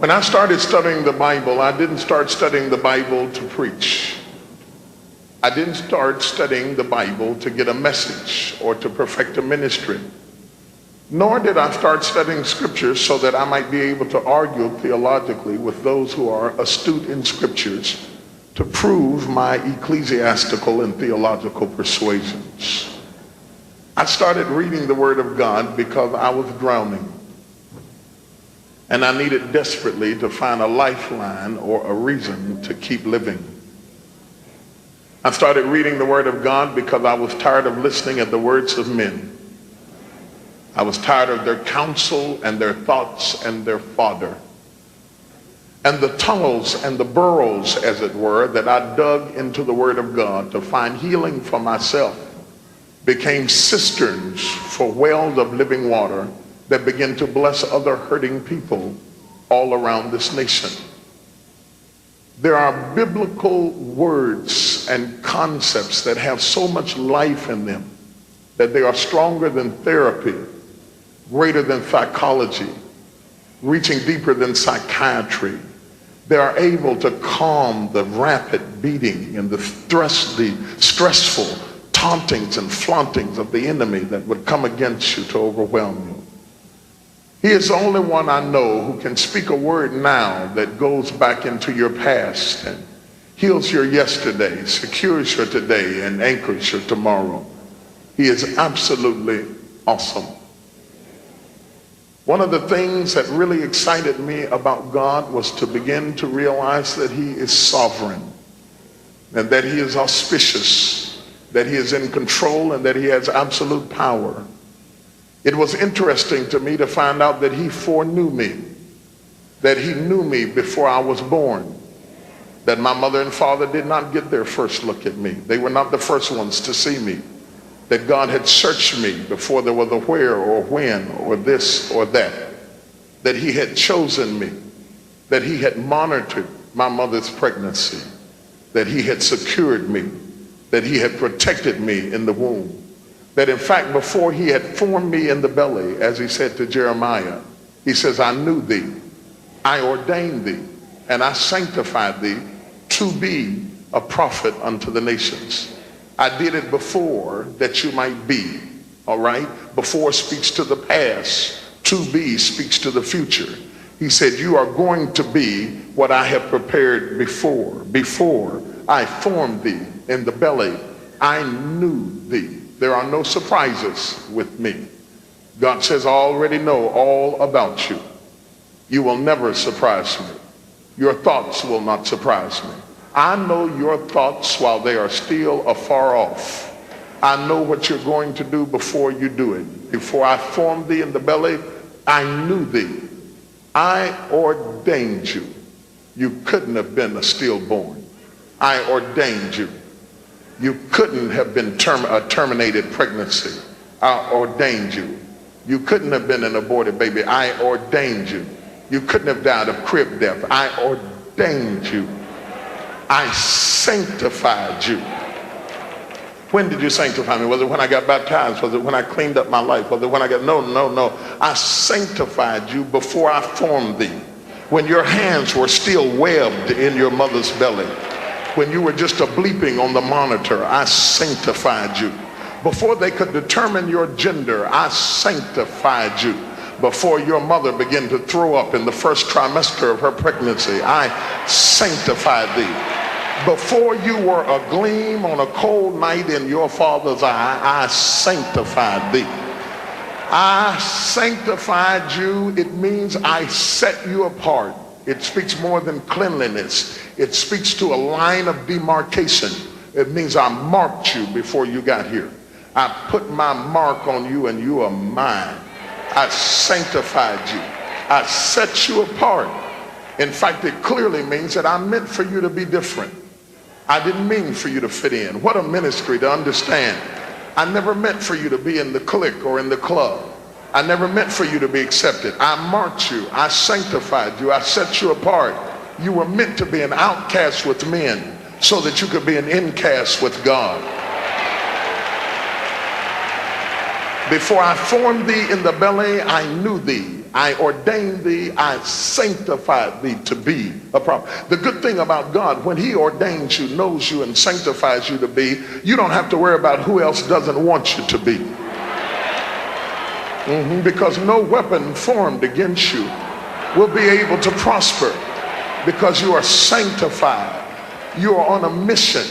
When I started studying the Bible, I didn't start studying the Bible to preach. I didn't start studying the Bible to get a message or to perfect a ministry. Nor did I start studying scriptures so that I might be able to argue theologically with those who are astute in scriptures to prove my ecclesiastical and theological persuasions. I started reading the Word of God because I was drowning. And I needed desperately to find a lifeline or a reason to keep living. I started reading the Word of God because I was tired of listening at the words of men. I was tired of their counsel and their thoughts and their fodder. And the tunnels and the burrows, as it were, that I dug into the Word of God to find healing for myself became cisterns for wells of living water that begin to bless other hurting people all around this nation. There are biblical words and concepts that have so much life in them that they are stronger than therapy, greater than psychology, reaching deeper than psychiatry. They are able to calm the rapid beating and the stressful tauntings and flauntings of the enemy that would come against you to overwhelm you. He is the only one I know who can speak a word now that goes back into your past and heals your yesterday, secures your today, and anchors your tomorrow. He is absolutely awesome. One of the things that really excited me about God was to begin to realize that he is sovereign and that he is auspicious, that he is in control, and that he has absolute power. It was interesting to me to find out that he foreknew me, that he knew me before I was born, that my mother and father did not get their first look at me. They were not the first ones to see me, that God had searched me before there was a where or when or this or that he had chosen me, that he had monitored my mother's pregnancy, that he had secured me, that he had protected me in the womb. That in fact, before he had formed me in the belly, as he said to Jeremiah, he says, I knew thee, I ordained thee, and I sanctified thee to be a prophet unto the nations. I did it before that you might be, all right? Before speaks to the past, to be speaks to the future. He said, you are going to be what I have prepared before I formed thee in the belly. I knew thee. There are no surprises with me. God says, I already know all about you. You will never surprise me. Your thoughts will not surprise me. I know your thoughts while they are still afar off. I know what you're going to do before you do it. Before I formed thee in the belly, I knew thee. I ordained you. You couldn't have been a stillborn. I ordained you. You couldn't have been a terminated pregnancy. I ordained you. You couldn't have been an aborted baby. I ordained you. You couldn't have died of crib death. I ordained you. I sanctified you. When did you sanctify me? Was it when I got baptized? Was it when I cleaned up my life? Was it when I got, no. I sanctified you before I formed thee. When your hands were still webbed in your mother's belly. When you were just a bleeping on the monitor, I sanctified you. Before they could determine your gender, I sanctified you. Before your mother began to throw up in the first trimester of her pregnancy, I sanctified thee. Before you were a gleam on a cold night in your father's eye, I sanctified thee. I sanctified you. It means I set you apart. It speaks more than cleanliness. It speaks to a line of demarcation. It means I marked you before you got here. I put my mark on you and you are mine. I sanctified you. I set you apart. In fact, it clearly means that I meant for you to be different. I didn't mean for you to fit in. What a ministry to understand. I never meant for you to be in the clique or in the club. I never meant for you to be accepted. I marked you. I sanctified you. I set you apart. You were meant to be an outcast with men so that you could be an incast with God. Before I formed thee in the belly, I knew thee. I ordained thee, I sanctified thee to be a prophet. The good thing about God, when he ordains you, knows you, and sanctifies you to be, you don't have to worry about who else doesn't want you to be. Because no weapon formed against you will be able to prosper, because you are sanctified. You are on a mission.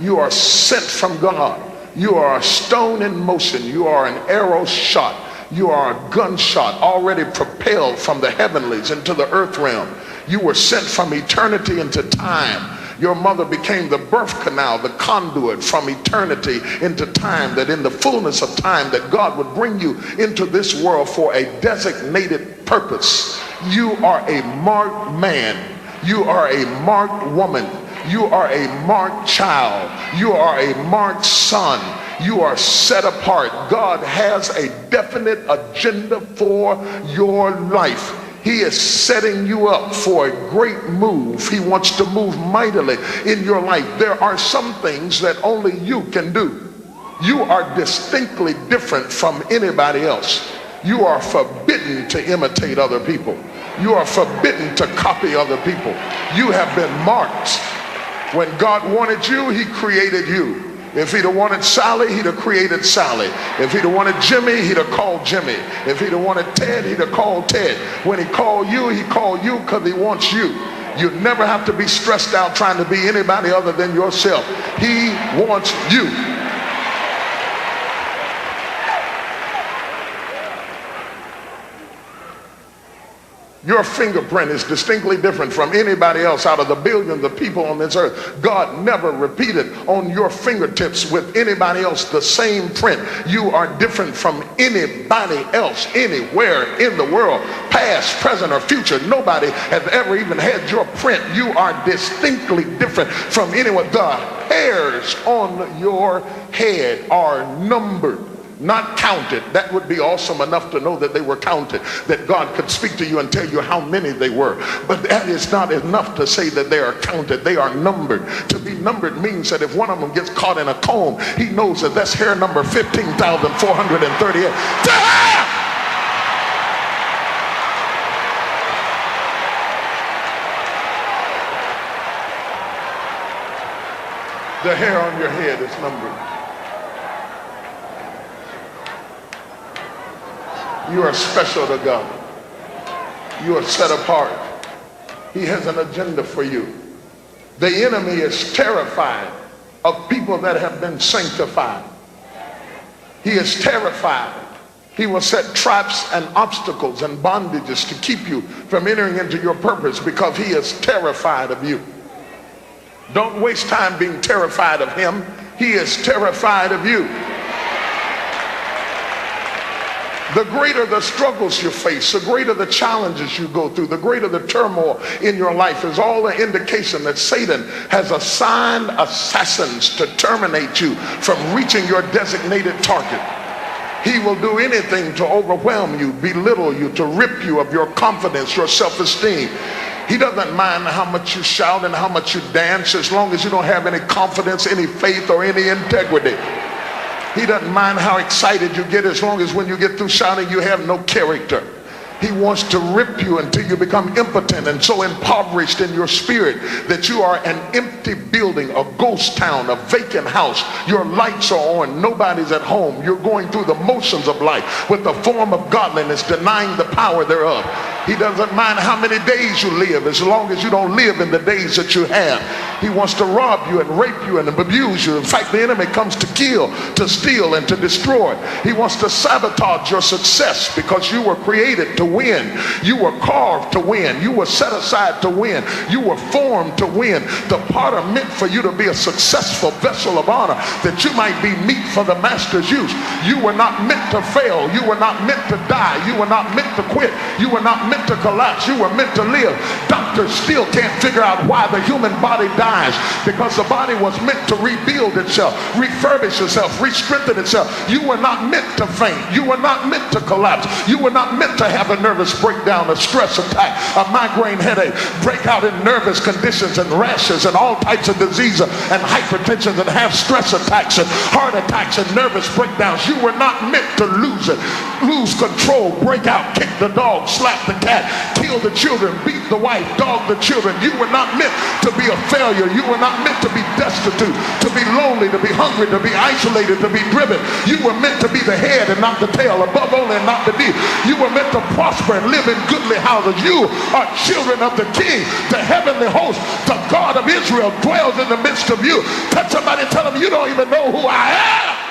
You are sent from God. You are a stone in motion. You are an arrow shot. You are a gunshot already propelled from the heavenlies into the earth realm. You were sent from eternity into time. Your mother became the birth canal, the conduit from eternity into time, that in the fullness of time that God would bring you into this world for a designated purpose. You are a marked man. You are a marked woman. You are a marked child. You are a marked son. You are set apart. God has a definite agenda for your life. He is setting you up for a great move. He wants to move mightily in your life. There are some things that only you can do. You are distinctly different from anybody else. You are forbidden to imitate other people. You are forbidden to copy other people. You have been marked. When God wanted you, he created you. If he'd have wanted Sally, he'd have created Sally. If he'd have wanted Jimmy, he'd have called Jimmy. If he'd have wanted Ted, he'd have called Ted. When he called you because he wants you. You never have to be stressed out trying to be anybody other than yourself. He wants you. Your fingerprint is distinctly different from anybody else out of the billions of people on this earth. God never repeated on your fingertips with anybody else the same print. You are different from anybody else anywhere in the world, past, present, or future. Nobody has ever even had your print. You are distinctly different from anyone. The hairs on your head are numbered, not counted. That would be awesome enough to know that they were counted, that God could speak to you and tell you how many they were. But that is not enough to say that they are counted. They are numbered. To be numbered means that if one of them gets caught in a comb, he knows that that's hair number 15,438. The hair on your head is numbered. You are special to God. You are set apart. He has an agenda for you. The enemy is terrified of people that have been sanctified. He is terrified. He will set traps and obstacles and bondages to keep you from entering into your purpose because he is terrified of you. Don't waste time being terrified of him. He is terrified of you. The greater the struggles you face, the greater the challenges you go through, the greater the turmoil in your life is all the indication that Satan has assigned assassins to terminate you from reaching your designated target. He will do anything to overwhelm you, belittle you, to rip you of your confidence, your self-esteem. He doesn't mind how much you shout and how much you dance, as long as you don't have any confidence, any faith, or any integrity. He doesn't mind how excited you get, as long as when you get through shouting you have no character. He wants to rip you until you become impotent and so impoverished in your spirit that you are an empty building, a ghost town, a vacant house. Your lights are on, nobody's at home. You're going through the motions of life with the form of godliness, denying the power thereof. He doesn't mind how many days you live, as long as you don't live in the days that you have. He wants to rob you and rape you and abuse you. In fact, the enemy comes to kill, to steal, and to destroy. He wants to sabotage your success because you were created to win. You were carved to win. You were set aside to win. You were formed to win. The potter meant for you to be a successful vessel of honor, that you might be meat for the master's use. You were not meant to fail. You were not meant to die. You were not meant to quit. You were not meant to collapse. You were meant to live. Doctors still can't figure out why the human body dies dies, because the body was meant to rebuild itself, refurbish itself, re-strengthen itself. You were not meant to faint. You were not meant to collapse. You were not meant to have a nervous breakdown, a stress attack, a migraine headache, break out in nervous conditions and rashes and all types of diseases and hypertension and have stress attacks and heart attacks and nervous breakdowns. You were not meant to lose it, lose control, break out, kick the dog, slap the cat, kill the children, beat the wife, dog the children. You were not meant to be a failure. You were not meant to be destitute, to be lonely, to be hungry, to be isolated, to be driven. You were meant to be the head and not the tail, above only and not beneath. You were meant to prosper and live in goodly houses. You are children of the King, the heavenly host, the God of Israel dwells in the midst of you. Touch somebody, tell them, you don't even know who I am.